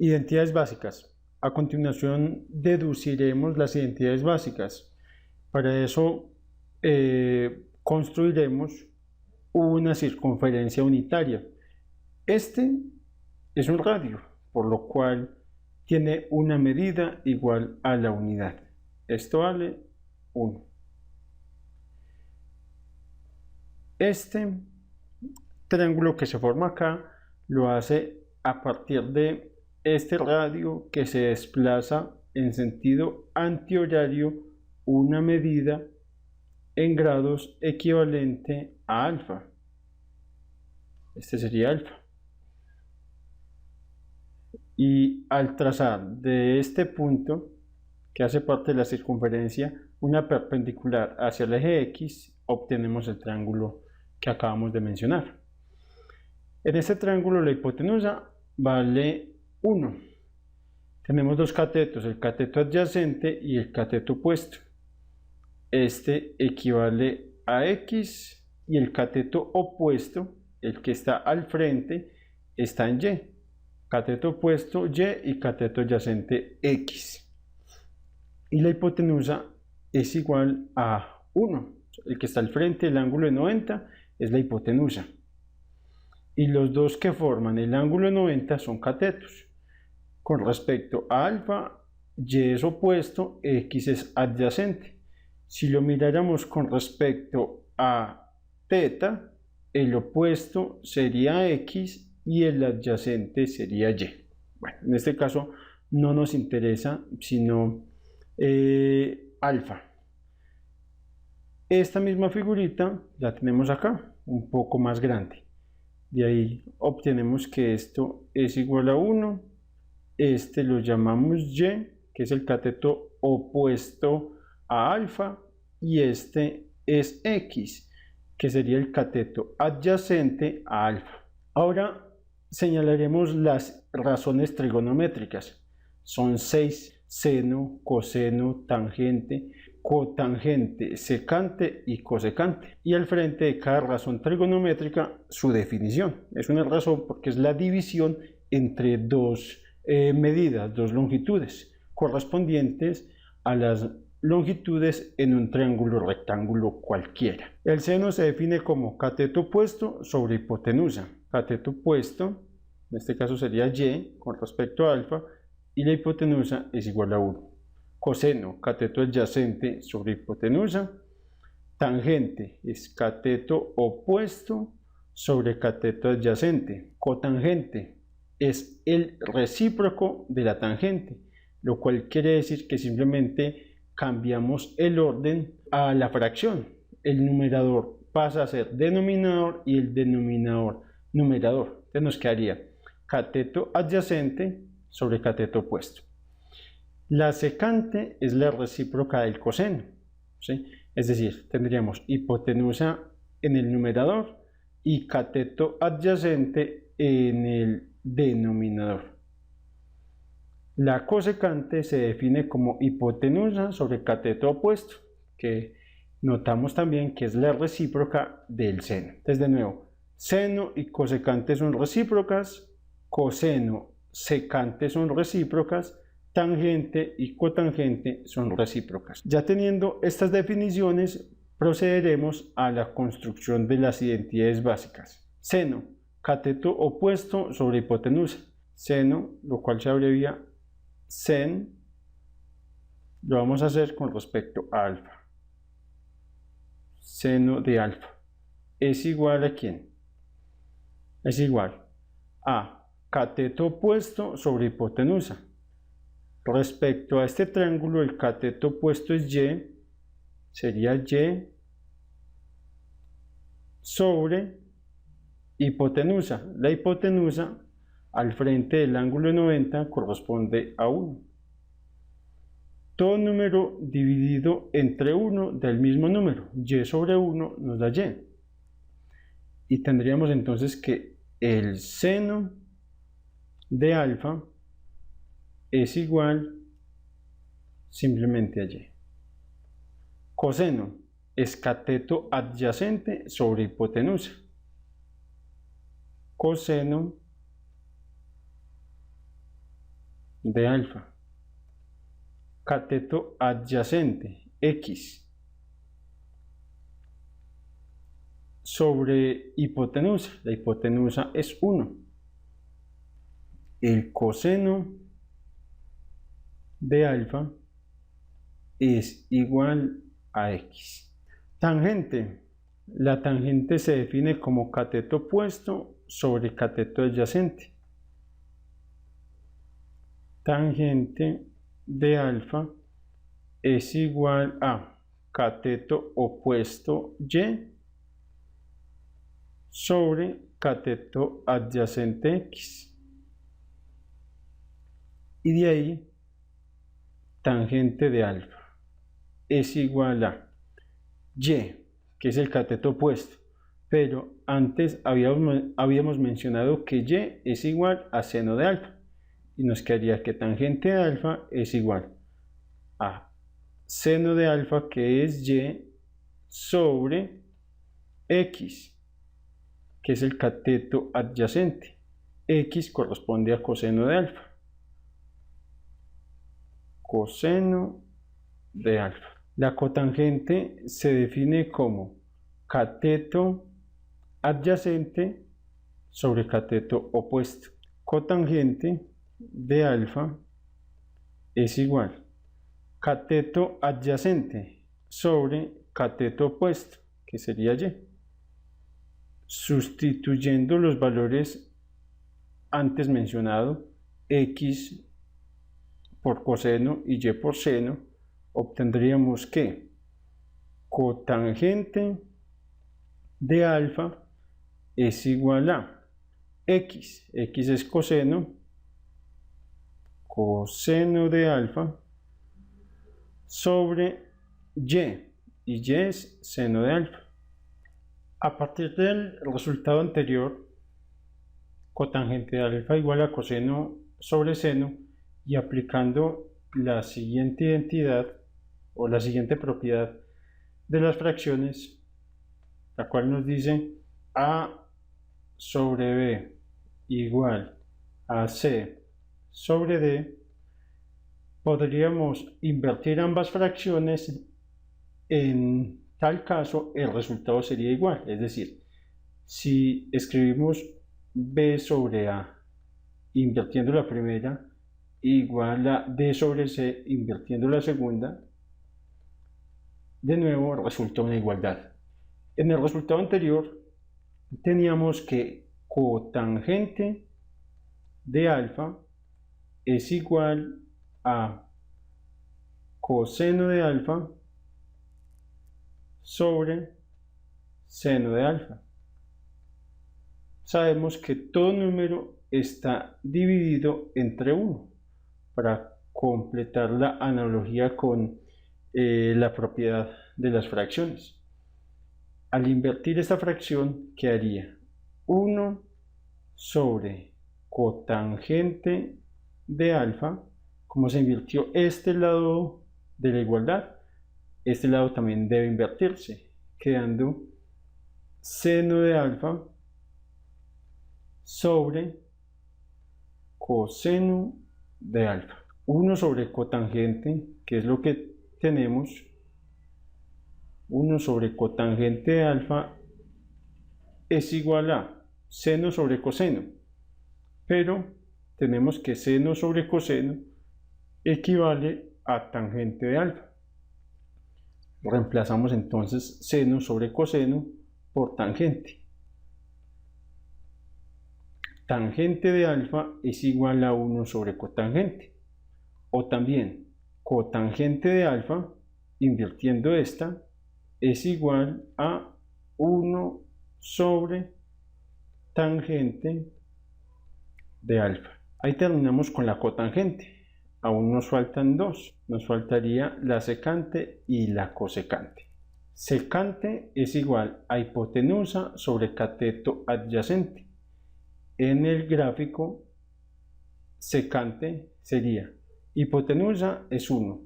Identidades básicas. A continuación deduciremos las identidades básicas. Para eso construiremos una circunferencia unitaria. Este es un radio, por lo cual tiene una medida igual a la unidad. Esto vale 1. Este triángulo que se forma acá lo hace a partir de este radio que se desplaza en sentido antihorario una medida en grados equivalente a alfa. Este sería alfa. Y al trazar de este punto que hace parte de la circunferencia una perpendicular hacia el eje X, obtenemos el triángulo que acabamos de mencionar. En este triángulo la hipotenusa vale 1. Tenemos dos catetos, el cateto adyacente y el cateto opuesto. Este equivale a X y el cateto opuesto, el que está al frente, está en Y. Cateto opuesto Y y cateto adyacente X. Y la hipotenusa es igual a 1. El que está al frente, el ángulo de 90, es la hipotenusa. Y los dos que forman el ángulo de 90 son catetos. Con respecto a alfa, Y es opuesto, X es adyacente. Si lo miráramos con respecto a teta, el opuesto sería X y el adyacente sería Y. Bueno, en este caso no nos interesa sino alfa. Esta misma figurita la tenemos acá, un poco más grande. De ahí obtenemos que esto es igual a 1. Este lo llamamos Y, que es el cateto opuesto a alfa, y este es X, que sería el cateto adyacente a alfa. Ahora señalaremos las razones trigonométricas. Son 6: seno, coseno, tangente, cotangente, secante y cosecante. Y al frente de cada razón trigonométrica su definición. Es una razón porque es la división entre dos medidas, dos longitudes, correspondientes a las longitudes en un triángulo rectángulo cualquiera. El seno se define como cateto opuesto sobre hipotenusa. Cateto opuesto, en este caso sería Y con respecto a alfa, y la hipotenusa es igual a 1. Coseno, cateto adyacente sobre hipotenusa. Tangente es cateto opuesto sobre cateto adyacente. Cotangente es el recíproco de la tangente, lo cual quiere decir que simplemente cambiamos el orden a la fracción. El numerador pasa a ser denominador y el denominador numerador. Entonces nos quedaría cateto adyacente sobre cateto opuesto. La secante es la recíproca del coseno, ¿sí? Es decir, tendríamos hipotenusa en el numerador y cateto adyacente en el denominador. La cosecante se define como hipotenusa sobre cateto opuesto, que notamos también que es la recíproca del seno. Entonces, de nuevo, seno y cosecante son recíprocas, coseno, secante son recíprocas, tangente y cotangente son recíprocas. Ya teniendo estas definiciones, procederemos a la construcción de las identidades básicas. Seno, cateto opuesto sobre hipotenusa. Seno, lo cual se abrevia sen, lo vamos a hacer con respecto a alfa. Seno de alfa es igual a ¿quién? Es igual a cateto opuesto sobre hipotenusa. Respecto a este triángulo, el cateto opuesto es Y, sería Y sobre hipotenusa. La hipotenusa al frente del ángulo de 90 corresponde a 1. Todo número dividido entre 1 del mismo número, Y sobre 1 nos da Y. Y tendríamos entonces que el seno de alfa es igual simplemente a Y. Coseno es cateto adyacente sobre hipotenusa. Coseno de alfa. Cateto adyacente, X, sobre hipotenusa. La hipotenusa es 1. El coseno de alfa es igual a X. Tangente. La tangente se define como cateto opuesto sobre cateto adyacente. Tangente de alfa es igual a cateto opuesto Y sobre cateto adyacente X. Y de ahí, tangente de alfa es igual a Y, que es el cateto opuesto, pero antes habíamos mencionado que Y es igual a seno de alfa, y nos quedaría que tangente de alfa es igual a seno de alfa, que es Y, sobre X, que es el cateto adyacente. X corresponde a coseno de alfa. Coseno de alfa. La cotangente se define como cateto adyacente sobre cateto opuesto. Cotangente de alfa es igual cateto adyacente sobre cateto opuesto, que sería Y. Sustituyendo los valores antes mencionados, X por coseno y Y por seno, obtendríamos que cotangente de alfa es igual a X. X es coseno de alfa sobre Y es seno de alfa. A partir del resultado anterior, cotangente de alfa igual a coseno sobre seno, y aplicando la siguiente identidad o la siguiente propiedad de las fracciones, la cual nos dice A sobre B igual a C sobre D, podríamos invertir ambas fracciones. En tal caso, el resultado sería igual, es decir, si escribimos B sobre A invirtiendo la primera, igual a D sobre C invirtiendo la segunda, de nuevo resulta una igualdad. En el resultado anterior teníamos que cotangente de alfa es igual a coseno de alfa sobre seno de alfa. Sabemos que todo número está dividido entre 1 para completar la analogía con la propiedad de las fracciones. Al invertir esta fracción quedaría 1 sobre cotangente de alfa. Como se invirtió este lado de la igualdad, este lado también debe invertirse, quedando seno de alfa sobre coseno de alfa. 1 sobre cotangente, que es lo que tenemos, 1 sobre cotangente de alfa es igual a seno sobre coseno, pero tenemos que seno sobre coseno equivale a tangente de alfa. Reemplazamos entonces seno sobre coseno por tangente. Tangente de alfa es igual a 1 sobre cotangente. O también cotangente de alfa, invirtiendo esta, es igual a 1 sobre tangente de alfa. Ahí terminamos con la cotangente. Aún nos faltan dos. Nos faltaría la secante y la cosecante. Secante es igual a hipotenusa sobre cateto adyacente. En el gráfico, secante sería hipotenusa es 1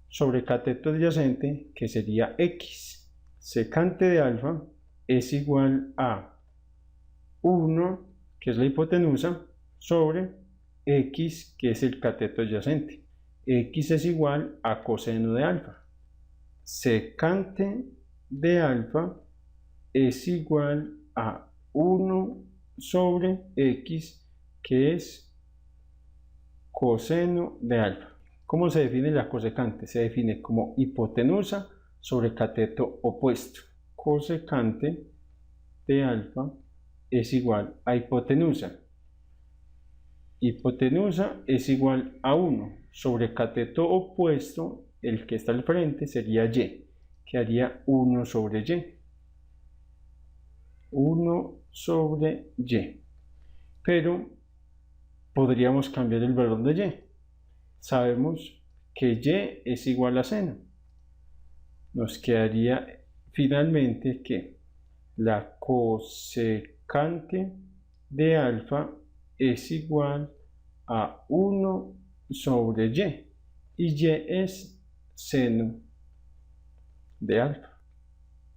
sobre cateto adyacente, que sería X. Secante de alfa es igual a 1, que es la hipotenusa, sobre x, que es el cateto adyacente. X es igual a coseno de alfa. Secante de alfa es igual a 1 sobre x, que es coseno de alfa. ¿Cómo se define la cosecante? Se define como hipotenusa sobre cateto opuesto. Cosecante de alfa es igual a hipotenusa. Hipotenusa es igual a 1 sobre cateto opuesto, el que está al frente sería y, que haría 1 sobre y. 1 sobre y. Pero podríamos cambiar el valor de y. Sabemos que y es igual a seno. Nos quedaría finalmente que la cosecante de alfa es igual a 1 sobre y es seno de alfa.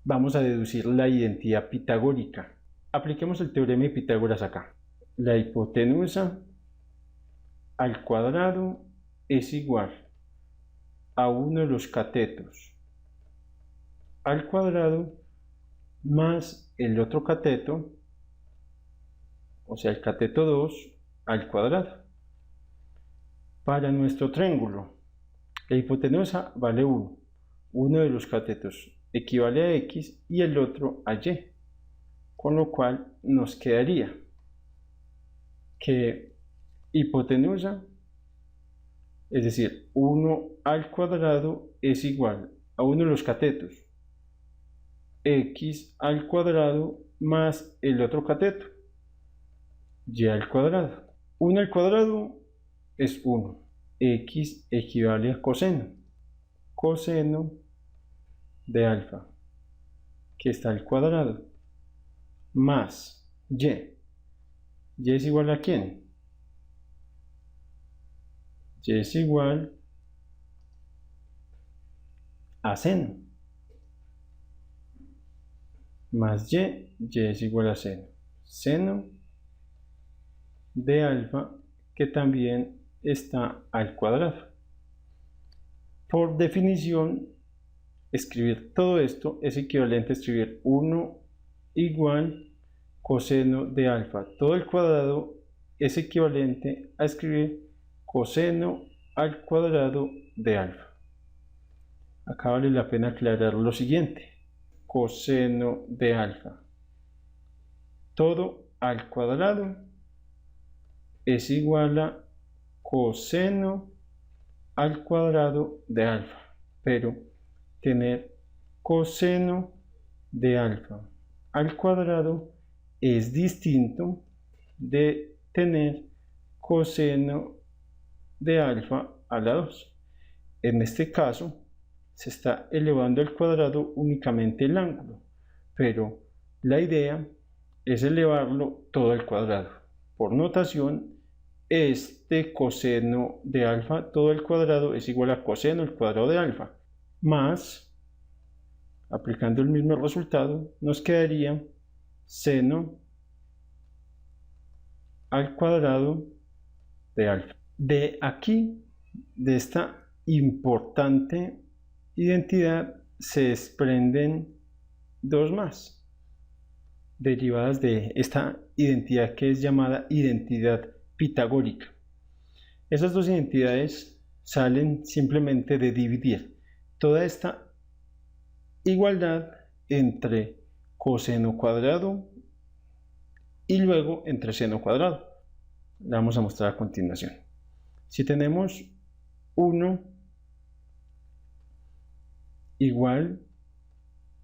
Vamos a deducir la identidad pitagórica. Apliquemos el teorema de Pitágoras acá. La hipotenusa al cuadrado es igual a 1 de los catetos al cuadrado más el otro cateto, o sea el cateto 2 al cuadrado. Para nuestro triángulo, la hipotenusa vale 1. Uno de los catetos equivale a x y el otro a y, con lo cual nos quedaría que hipotenusa, es decir, 1 al cuadrado es igual a 1 de los catetos x al cuadrado más el otro cateto y al cuadrado. 1 al cuadrado es 1. X equivale a coseno. Coseno de alfa, que está al cuadrado, más y. ¿Y es igual a quién? Y es igual a seno. Más y es igual a seno. Seno de alfa, que también está al cuadrado. Por definición, escribir todo esto es equivalente a escribir 1 igual coseno de alfa. Todo el cuadrado es equivalente a escribir coseno al cuadrado de alfa. Acá vale la pena aclarar lo siguiente. Coseno de alfa. Todo al cuadrado es igual a coseno al cuadrado de alfa. Pero tener coseno de alfa al cuadrado es distinto de tener coseno de alfa a la 2. En este caso se está elevando al cuadrado únicamente el ángulo, pero la idea es elevarlo todo al cuadrado. Por notación, este coseno de alfa todo al cuadrado es igual a coseno al cuadrado de alfa, más, aplicando el mismo resultado, nos quedaría seno al cuadrado de alfa. De aquí, de esta importante identidad, se desprenden dos más, derivadas de esta identidad que es llamada identidad pitagórica. Esas dos identidades salen simplemente de dividir toda esta igualdad entre coseno cuadrado y luego entre seno cuadrado. La vamos a mostrar a continuación. Si tenemos 1 igual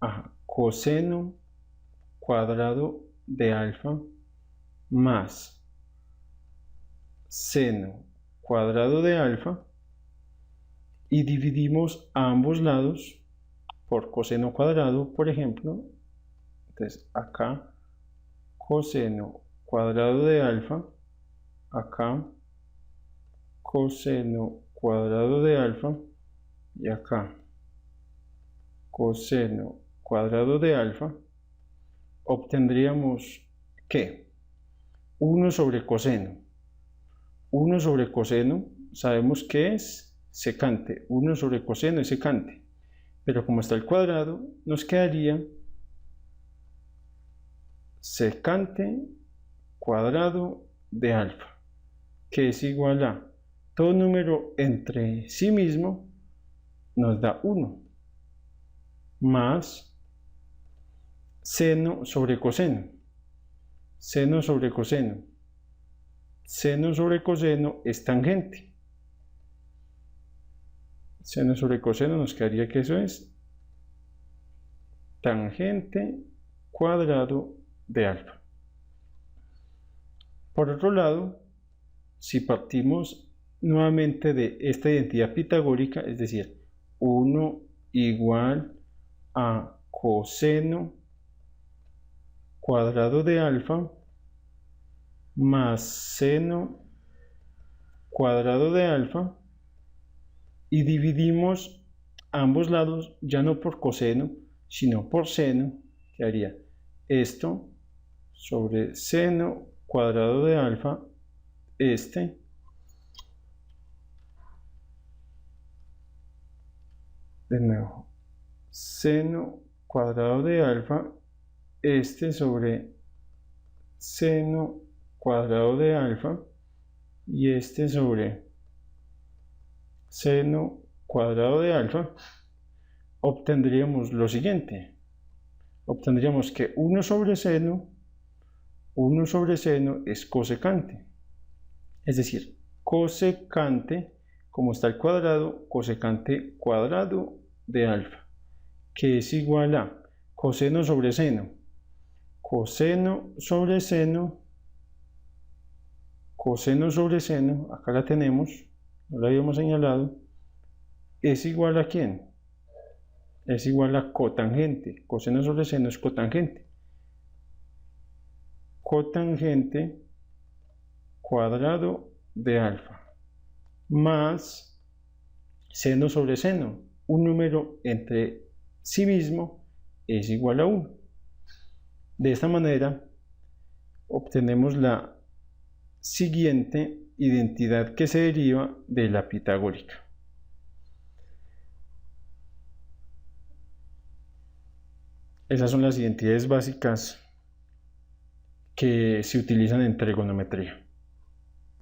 a coseno cuadrado de alfa más seno cuadrado de alfa y dividimos a ambos lados por coseno cuadrado, por ejemplo, entonces acá coseno cuadrado de alfa, acá coseno cuadrado de alfa y acá coseno cuadrado de alfa, obtendríamos que 1 sobre coseno. 1 sobre coseno, sabemos que es secante, 1 sobre coseno es secante, pero como está el cuadrado, nos quedaría secante cuadrado de alfa, que es igual a todo número entre sí mismo nos da 1, más seno sobre coseno, seno sobre coseno, seno sobre coseno es tangente, seno sobre coseno nos quedaría que eso es tangente cuadrado de alfa. Por otro lado, si partimos nuevamente de esta identidad pitagórica, es decir, 1 igual a coseno cuadrado de alfa más seno cuadrado de alfa, y dividimos ambos lados ya no por coseno sino por seno, quedaría esto sobre seno cuadrado de alfa, de nuevo, seno cuadrado de alfa, sobre seno cuadrado de alfa, y sobre seno cuadrado de alfa, obtendríamos lo siguiente. Obtendríamos que 1 sobre seno es cosecante. Es decir, cosecante, como está el cuadrado, cosecante cuadrado de alfa, que es igual a coseno sobre seno, coseno sobre seno, coseno sobre seno, acá la tenemos, no la habíamos señalado, es igual a ¿quién? Es igual a cotangente. Coseno sobre seno es cotangente. Cotangente cuadrado de alfa más seno sobre seno. Un número entre sí mismo es igual a 1. De esta manera obtenemos la siguiente identidad que se deriva de la pitagórica. Esas son las identidades básicas que se utilizan en trigonometría.